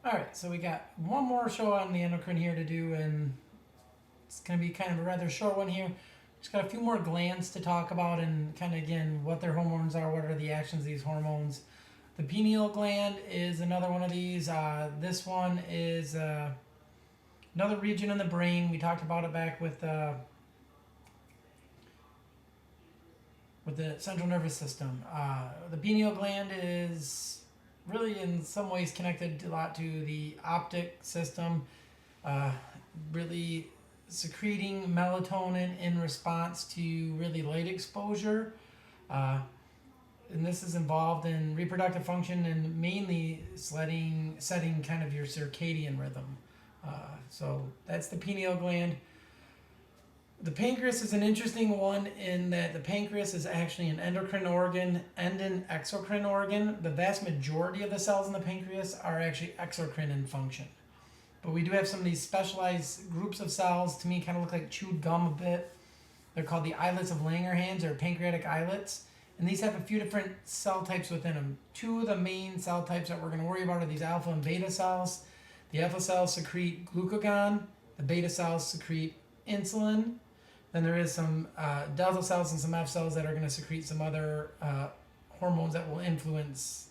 All right, so we got one more show on the endocrine here to do, and it's going to be kind of a rather short one here. Just got a few more glands to talk about, and kind of again what their hormones are, what are the actions of these hormones. The pineal gland is another one of these. This one is another region in the brain. We talked about it back with the central nervous system. The pineal gland is really in some ways connected a lot to the optic system, uh, really secreting melatonin in response to really light exposure. Uh, and this is involved in reproductive function and mainly setting kind of your circadian rhythm. So that's the pineal gland. The pancreas is an interesting one in that the pancreas is actually an endocrine organ and an exocrine organ. The vast majority of the cells in the pancreas are actually exocrine in function. But we do have some of these specialized groups of cells, to me kind of look like chewed gum a bit. They're called the islets of Langerhans, or pancreatic islets. And these have a few different cell types within them. Two of the main cell types that we're going to worry about are these alpha and beta cells. The alpha cells secrete glucagon. The beta cells secrete insulin. Then there is some delta cells and some F cells that are going to secrete some other hormones that will influence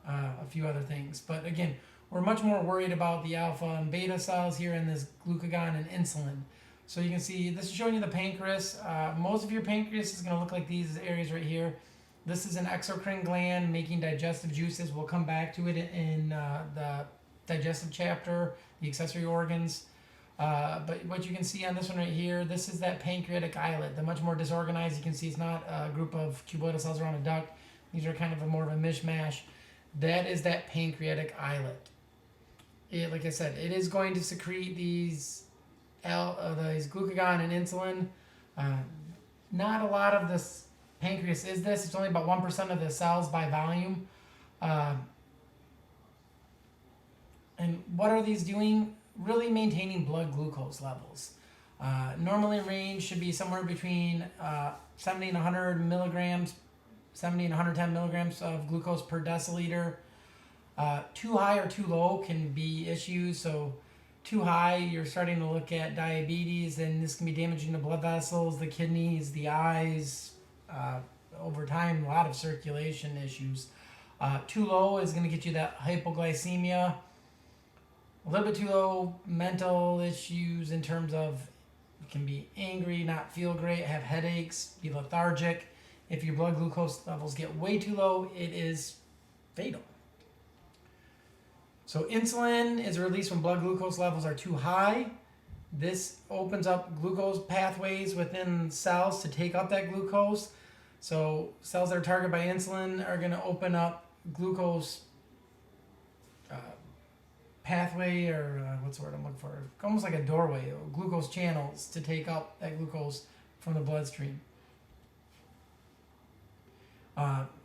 a few other things. But again, we're much more worried about the alpha and beta cells here in this glucagon and insulin. So you can see this is showing you the pancreas. Most of your pancreas is going to look like these areas right here. This is an exocrine gland making digestive juices. We'll come back to it in the digestive chapter, the accessory organs. But what you can see on this one right here, this is that pancreatic islet. The much more disorganized. You can see it's not a group of cuboidal cells around a duct. These are kind of more of a mishmash. That is that pancreatic islet. Like I said, it is going to secrete these glucagon and insulin. Not a lot of this pancreas is this. It's only about 1% of the cells by volume. And what are these doing? Really maintaining blood glucose levels. Normally range should be somewhere between 70 and 100 milligrams, 70 and 110 milligrams of glucose per deciliter. Too high or too low can be issues. So too high, you're starting to look at diabetes, and this can be damaging the blood vessels, the kidneys, the eyes. Over time, a lot of circulation issues. Too low is going to get you that hypoglycemia. A little bit too low, mental issues in terms of you can be angry, not feel great, have headaches, be lethargic. If your blood glucose levels get way too low, it is fatal. So insulin is released when blood glucose levels are too high. This opens up glucose pathways within cells to take up that glucose. So cells that are targeted by insulin are going to open up glucose pathway, or what's the word I'm looking for? Almost like a doorway, glucose channels to take up that glucose from the bloodstream.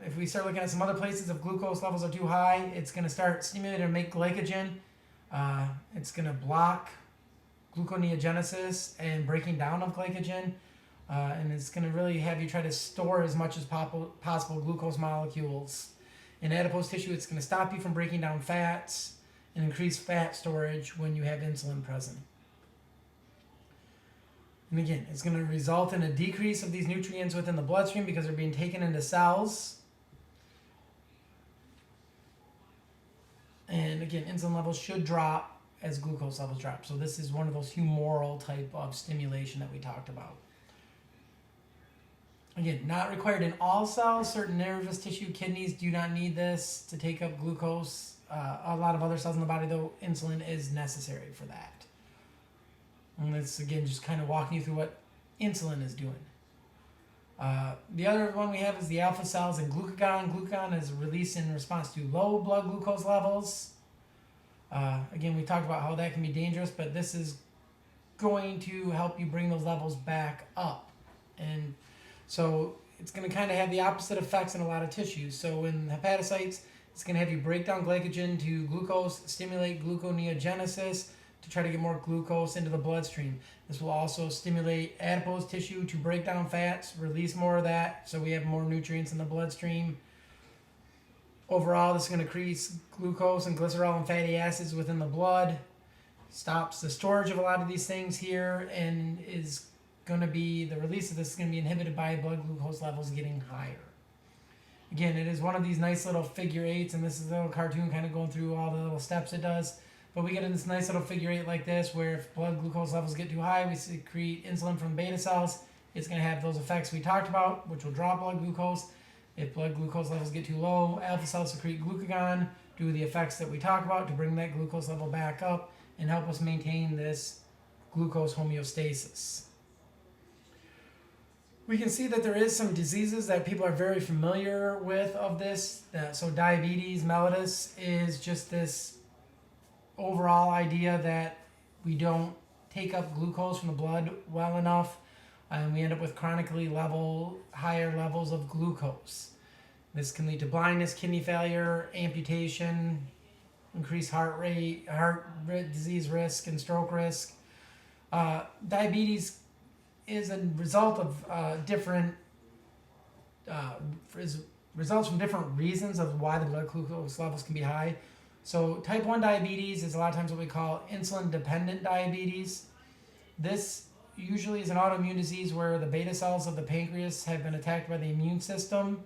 If we start looking at some other places, if glucose levels are too high, it's going to start stimulating and make glycogen. It's going to block gluconeogenesis and breaking down of glycogen. And it's going to really have you try to store as much as possible glucose molecules. In adipose tissue, it's going to stop you from breaking down fats and increase fat storage when you have insulin present. And again, it's going to result in a decrease of these nutrients within the bloodstream because they're being taken into cells. And again, insulin levels should drop as glucose levels drop. So this is one of those humoral type of stimulation that we talked about. Again, not required in all cells. Certain nervous tissue, kidneys do not need this to take up glucose. A lot of other cells in the body, though, insulin is necessary for that. And it's, again, just kind of walking you through what insulin is doing. The other one we have is the alpha cells and glucagon. Glucagon is released in response to low blood glucose levels. Again, we talked about how that can be dangerous, but this is going to help you bring those levels back up. And so it's going to kind of have the opposite effects in a lot of tissues. So in hepatocytes, it's going to have you break down glycogen to glucose, stimulate gluconeogenesis to try to get more glucose into the bloodstream. This will also stimulate adipose tissue to break down fats, release more of that, so we have more nutrients in the bloodstream. Overall, this is going to increase glucose and glycerol and fatty acids within the blood, stops the storage of a lot of these things here, and is going to be, the release of this is going to be inhibited by blood glucose levels getting higher. Again, it is one of these nice little figure eights, and this is a little cartoon kind of going through all the little steps it does. But we get in this nice little figure eight like this, where if blood glucose levels get too high, we secrete insulin from beta cells. It's going to have those effects we talked about, which will drop blood glucose. If blood glucose levels get too low, alpha cells secrete glucagon, do the effects that we talk about to bring that glucose level back up and help us maintain this glucose homeostasis. We can see that there is some diseases that people are very familiar with of this. So diabetes mellitus is just this overall idea that we don't take up glucose from the blood well enough, and we end up with chronically higher levels of glucose. This can lead to blindness, kidney failure, amputation, increased heart rate, heart disease risk, and stroke risk. Diabetes is a result of results from different reasons of why the blood glucose levels can be high. So type 1 diabetes is a lot of times what we call insulin-dependent diabetes. This usually is an autoimmune disease where the beta cells of the pancreas have been attacked by the immune system.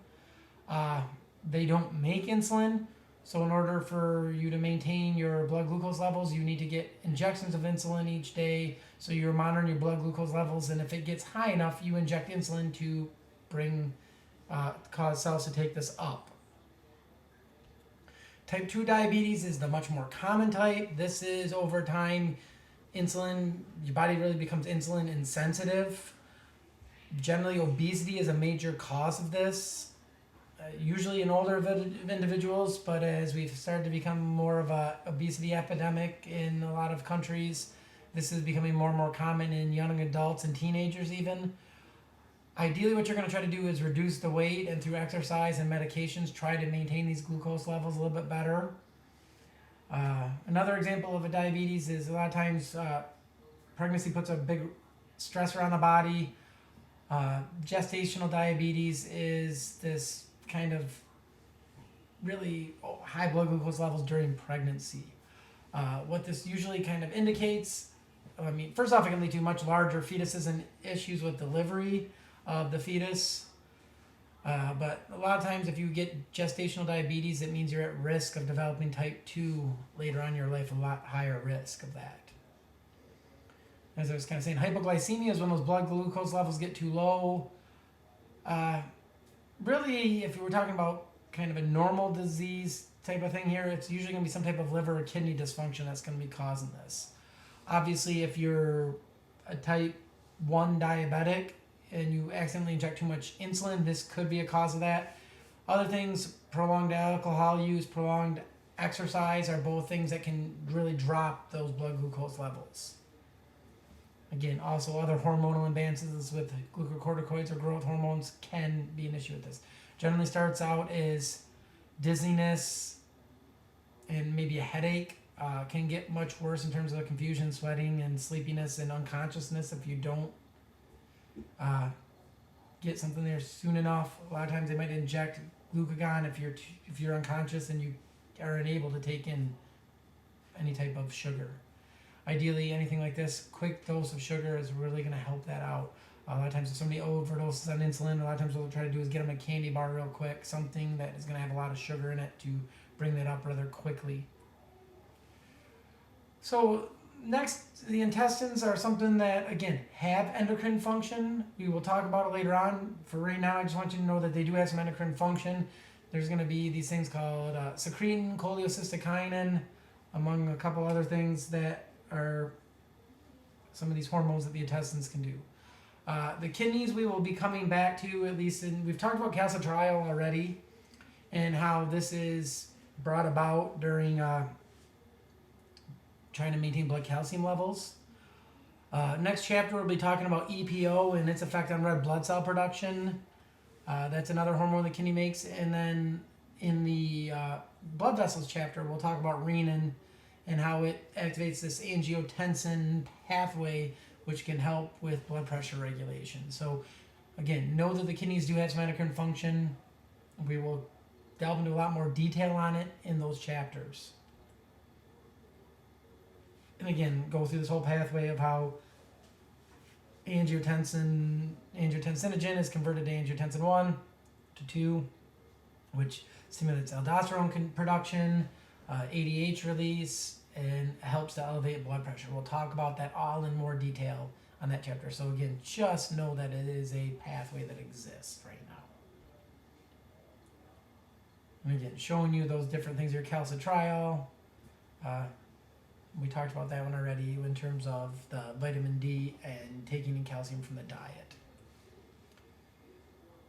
They don't make insulin, so in order for you to maintain your blood glucose levels, you need to get injections of insulin each day, so you're monitoring your blood glucose levels, and if it gets high enough, you inject insulin to cause cells to take this up. Type 2 diabetes is the much more common type. This is over time, your body really becomes insulin insensitive. Generally, obesity is a major cause of this, usually in older individuals, but as we've started to become more of a obesity epidemic in a lot of countries, this is becoming more and more common in young adults and teenagers even. Ideally, what you're going to try to do is reduce the weight, and through exercise and medications, try to maintain these glucose levels a little bit better. Another example of a diabetes is a lot of times pregnancy puts a big stressor on the body. Gestational diabetes is this kind of really high blood glucose levels during pregnancy. What this usually kind of indicates, first off, it can lead to much larger fetuses and issues with delivery of the fetus. But a lot of times if you get gestational diabetes, it means you're at risk of developing type 2 later on in your life, a lot higher risk of that. As I was kind of saying, hypoglycemia is when those blood glucose levels get too low. Really, if you were talking about kind of a normal disease type of thing here, it's usually going to be some type of liver or kidney dysfunction that's going to be causing this. Obviously, if you're a type 1 diabetic and you accidentally inject too much insulin, this could be a cause of that. Other things, prolonged alcohol use, prolonged exercise, are both things that can really drop those blood glucose levels. Again, also other hormonal imbalances with glucocorticoids or growth hormones can be an issue with this. Generally starts out as dizziness and maybe a headache. Can get much worse in terms of confusion, sweating, and sleepiness and unconsciousness if you don't get something there soon enough. A lot of times they might inject glucagon if you're unconscious and you are unable to take in any type of sugar. Ideally, anything like this, quick dose of sugar is really going to help that out. A lot of times if somebody overdoses on insulin, a lot of times what they'll try to do is get them a candy bar real quick, something that is going to have a lot of sugar in it to bring that up rather quickly. So next, the intestines are something that, again, have endocrine function. We will talk about it later on. For right now, I just want you to know that they do have some endocrine function. There's going to be these things called secretin, cholecystokinin, among a couple other things that are some of these hormones that the intestines can do. The kidneys we will be coming back to, at least we've talked about calcitriol already and how this is brought about during trying to maintain blood calcium levels. Next chapter we'll be talking about EPO and its effect on red blood cell production. That's another hormone the kidney makes. And then in the blood vessels chapter we'll talk about renin and how it activates this angiotensin pathway, which can help with blood pressure regulation. So again, know that the kidneys do have some endocrine function. We will delve into a lot more detail on it in those chapters. And again, go through this whole pathway of how angiotensinogen is converted to angiotensin 1 to 2, which stimulates aldosterone production, ADH release, and helps to elevate blood pressure. We'll talk about that all in more detail on that chapter. So again, just know that it is a pathway that exists right now. And again, showing you those different things, your calcitriol. We talked about that one already in terms of the vitamin D and taking in calcium from the diet.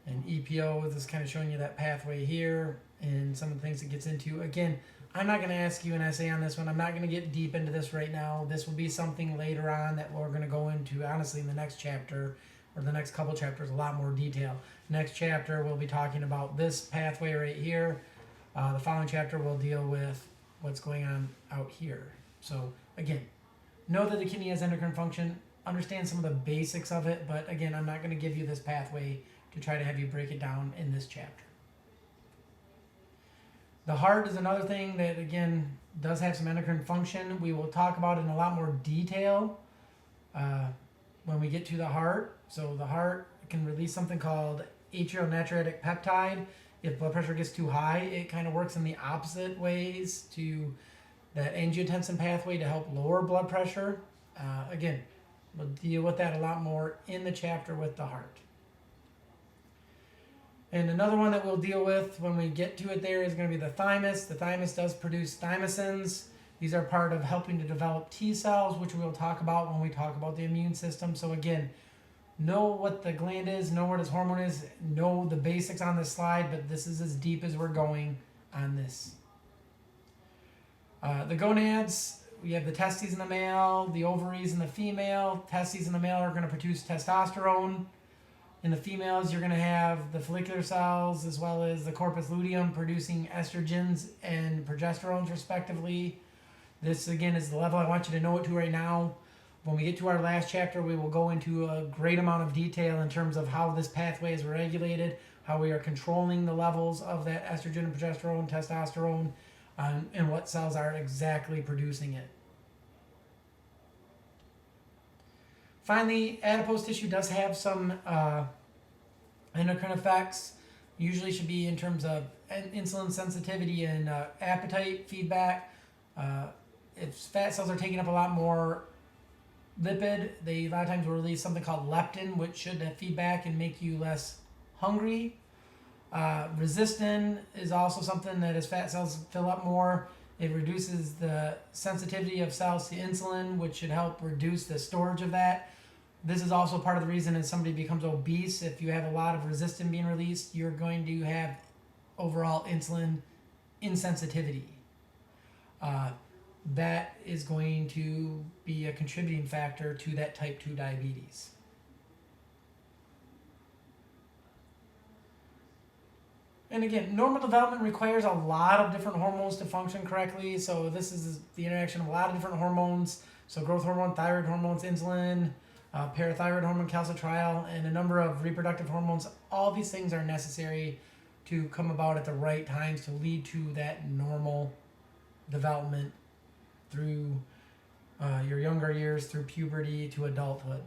And EPO is kind of showing you that pathway here and some of the things it gets into. Again, I'm not going to ask you an essay on this one. I'm not going to get deep into this right now. This will be something later on that we're going to go into, honestly, in the next chapter or the next couple chapters, a lot more detail. Next chapter, we'll be talking about this pathway right here. The following chapter will deal with what's going on out here. So again, know that the kidney has endocrine function, understand some of the basics of it, but again, I'm not going to give you this pathway to try to have you break it down in this chapter. The heart is another thing that, again, does have some endocrine function. We will talk about it in a lot more detail when we get to the heart. So the heart can release something called atrial natriuretic peptide. If blood pressure gets too high, it kind of works in the opposite ways to that angiotensin pathway to help lower blood pressure. Again, we'll deal with that a lot more in the chapter with the heart. And another one that we'll deal with when we get to it there is going to be the thymus. The thymus does produce thymosins. These are part of helping to develop T cells, which we'll talk about when we talk about the immune system. So again, know what the gland is, know what its hormone is, know the basics on this slide, but this is as deep as we're going on this. The gonads, we have the testes in the male, the ovaries in the female. Testes in the male are going to produce testosterone. In the females, you're going to have the follicular cells as well as the corpus luteum producing estrogens and progesterones respectively. This, again, is the level I want you to know it to right now. When we get to our last chapter, we will go into a great amount of detail in terms of how this pathway is regulated, how we are controlling the levels of that estrogen and progesterone, testosterone, and what cells are exactly producing it. Finally, adipose tissue does have some endocrine effects. Usually should be in terms of insulin sensitivity and appetite feedback. If fat cells are taking up a lot more lipid, they a lot of times will release something called leptin, which should have feedback and make you less hungry. Resistin is also something that as fat cells fill up more, it reduces the sensitivity of cells to insulin, which should help reduce the storage of that. This is also part of the reason as somebody becomes obese, if you have a lot of resistin being released, you're going to have overall insulin insensitivity. That is going to be a contributing factor to that type 2 diabetes. And again, normal development requires a lot of different hormones to function correctly. So this is the interaction of a lot of different hormones. So growth hormone, thyroid hormones, insulin, parathyroid hormone, calcitriol, and a number of reproductive hormones. All these things are necessary to come about at the right times to lead to that normal development through your younger years, through puberty to adulthood.